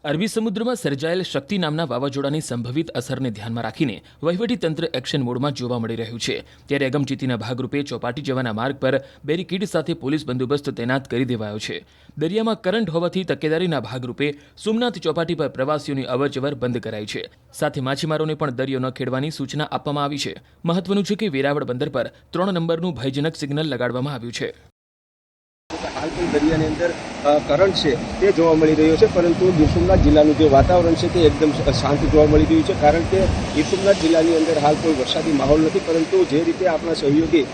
અરબી સમુદ્રમાં સર્જાયેલ શક્તિ નામના વાવાઝોડાની સંભવિત અસરને ધ્યાનમાં રાખીને વહીવટીતંત્ર એક્શન મોડમાં જોવા મળી રહ્યું છે। ત્યારે અગમચેતીના ભાગરૂપે ચોપાટી જવાના માર્ગ પર બેરીકેડ સાથે પોલીસ બંદોબસ્ત તૈનાત કરી દેવાયો છે। દરિયામાં કરંટ હોવાથી તકેદારીના ભાગરૂપે સોમનાથ ચોપાટી પર પ્રવાસીઓની અવરજવર બંધ કરાઈ છે। સાથે માછીમારોને પણ દરિયો ન ખેડવાની સૂચના આપવામાં આવી છે। મહત્વનું છે કે વેરાવળ બંદર પર 3 નંબરનું ભયજનક સિગ્નલ લગાડવામાં આવ્યું છે। हाल पण दरियाની અંદર કરંટ છે તે જોવા મળી રહ્યો છે, પરંતુ ગીર સોમનાથ જિલ્લાનું જે વાતાવરણ છે તે એકદમ શાંત જોવા મળી રહ્યું છે, કારણ કે ગીર સોમનાથ જિલ્લાની અંદર હાલ કોઈ વરસાદી માહોલ નથી। પરંતુ જે રીતે આપણા સહયોગી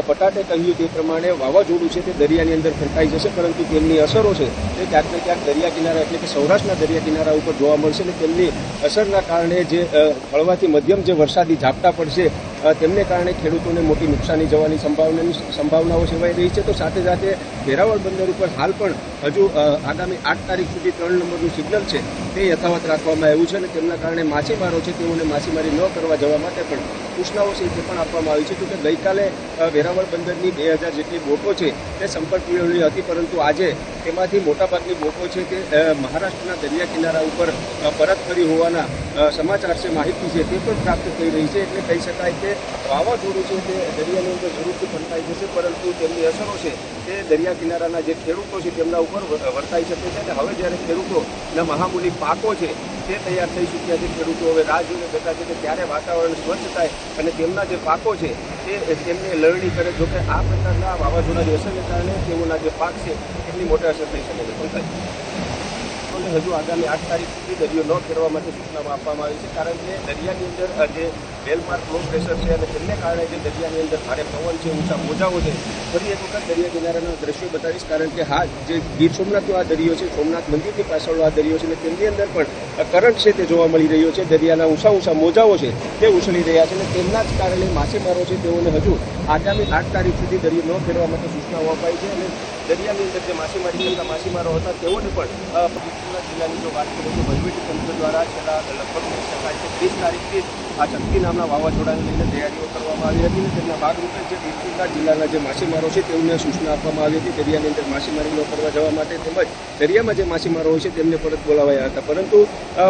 પટાટે કહ્યું તે પ્રમાણે વાવાઝોડું છે તે દરિયાની અંદર ફેંકાઈ જશે, પરંતુ તેમની અસરો છે તે ક્યાંક ને ક્યાંક દરિયા કિનારા એટલે કે સૌરાષ્ટ્રના દરિયા કિનારા ઉપર જોવા મળશે અને તેમની અસરના કારણે જે હળવાથી મધ્યમ જે વરસાદી ઝાપટા પડશે તેમને કારણે ખેડૂતોને મોટી નુકસાની જવાની સંભાવનાઓ સેવાઈ રહી છે। તો સાથે સાથે વેરાવળ બંદર ઉપર હાલ પણ હજુ આગામી 8 તારીખ સુધી 3 નંબરનું સિગ્નલ છે તે યથાવત રાખવામાં આવ્યું છે અને તેમના કારણે માછીમારો છે તેઓને માછીમારી ન કરવા જવા માટે પણ સૂચનાઓ છે તે પણ આપવામાં આવી છે। કે ગઈકાલે વેરાવળ બંદરની 2000 જેટલી બોટો છે તે સંપર્ક મેળવી હતી, પરંતુ આજે તેમાંથી મોટાભાગની બોટો છે તે મહારાષ્ટ્રના દરિયા કિનારા ઉપર પરત ફરી હોવાના સમાચાર છે, માહિતી છે તે પણ પ્રાપ્ત થઈ રહી છે। એટલે કહી શકાય કે વાવાઝોડું છે તે દરિયાની અંદર જરૂરથી ફંટાઈ જશે, પરંતુ તેમની અસરો છે તે દરિયા કિનારાના જે ખેડૂતો છે તેમના ઉપર વર્તાઈ શકે છે। અને હવે જ્યારે ખેડૂતોના મહામૂલી પાકો છે તે તૈયાર થઈ ચૂક્યા છે, ખેડૂતો હવે રાહ જોઈને બેઠા છે કે ત્યારે વાતાવરણ સ્વચ્છ થાય અને તેમના જે પાકો છે તે તેમને લણણી કરે। જો કે આ પ્રકારના વાવાઝોડાની અસરને કારણે તેઓના જે પાક છે એટલી મોટી અસર થઈ શકે છે। હજુ આગામી 8 તારીખ સુધી દરિયો ન ખેડવા માટે સૂચનાઓ આપવામાં આવી છે, કારણ કે દરિયાની અંદર જે વેલમાર્ક લો પ્રેશર છે અને તેમને કારણે જે દરિયાની અંદર ભારે પવન છે, ઊંચા મોજાઓ છે। ફરી એક વખત દરિયા કિનારાના દ્રશ્યો બતાવીશ, કારણ કે હા જે ગીર સોમનાથનો આ દરિયો છે, સોમનાથ મંદિરની પાછળનો આ દરિયો છે અને તેમની અંદર પણ કરંટ છે તે જોવા મળી રહ્યો છે। દરિયાના ઊંચા મોજાઓ છે તે ઉછળી રહ્યા છે અને તેમના જ કારણે માછીમારો છે તેઓને હજુ આગામી 8 તારીખ સુધી દરિયો ન ખેડવા માટે સૂચનાઓ અપાઈ છે અને દરિયાની અંદર જે માછીમારી કરતા માછીમારો હતા તેઓને પણ સોમનાથ જિલ્લાની જો વાત કરીએ તો વહીવટીતંત્ર દ્વારા છેલ્લા લગભગ કહી શકાય કે 30 તારીખથી આ શક્તિ નામના વાવાઝોડાને લઈને તૈયારીઓ કરવામાં આવી હતી અને તેમના ભાગરૂપે જે સોમનાથ જિલ્લાના જે માછીમારો છે તેમને સૂચના આપવામાં આવી હતી દરિયાની અંદર માછીમારી ન કરવા જવા માટે, તેમજ દરિયામાં જે માછીમારો હોય છે તેમને પરત બોલાવાયા હતા। પરંતુ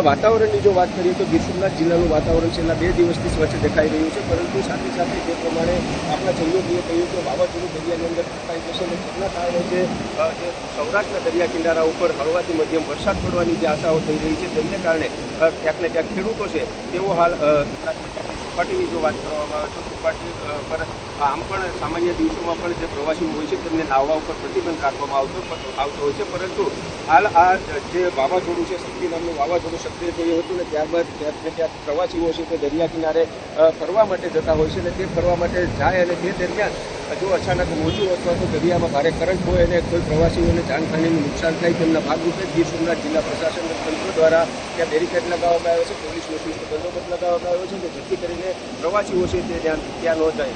વાતાવરણની જો વાત કરીએ તો ગીર સોમનાથ જિલ્લાનું વાતાવરણ છેલ્લા 2 દિવસથી સ્વચ્છ દેખાઈ રહ્યું છે, પરંતુ સાથે સાથે જે પ્રમાણે આપણા સહયોગીએ કહ્યું કે વાવાઝોડું દરિયાની અંદર ફેંકાઈ જશે અને તેના કારણે જે સૌરાષ્ટ્રના દરિયા કિનારા ઉપર હળવાથી મધ્યમ વરસાદ પડવાની જે આશાઓ થઈ રહી છે, તેમને કારણે ક્યાંક ને ક્યાંક ખેડૂતો છે તેઓ હાલ ચોપાટીની જો વાત કરવામાં આવે તો ચોપાટી પર આમ પણ સામાન્ય દિવસોમાં પણ જે પ્રવાસીઓ હોય છે તેમને નાહવા ઉપર પ્રતિબંધ રાખવામાં આવતો હોય છે, પરંતુ હાલ આ જે વાવાઝોડું છે, શક્તિ નામનું વાવાઝોડું સક્રિય થયું હતું ને ત્યારબાદ ક્યાંક ને ક્યાંક પ્રવાસીઓ છે તે દરિયા કિનારે ફરવા માટે જતા હોય છે અને તે ફરવા માટે જાય અને તે દરમિયાન જો અચાનક મોજું અથવા તો દરિયામાં ભારે કરંટ હોય અને કોઈ પ્રવાસીઓને જાનહાનિનું નુકસાન થાય, તેમના ભાગરૂપે ગીર સોમનાથ જિલ્લા પ્રશાસન તંત્ર દ્વારા ત્યાં બેરીકેડ લગાવવામાં આવે છે, પોલીસનો ચુસ્ત બંદોબસ્ત લગાવવામાં આવ્યો છે, જેથી કરીને પ્રવાસીઓ છે તે ત્યાં ન જાય।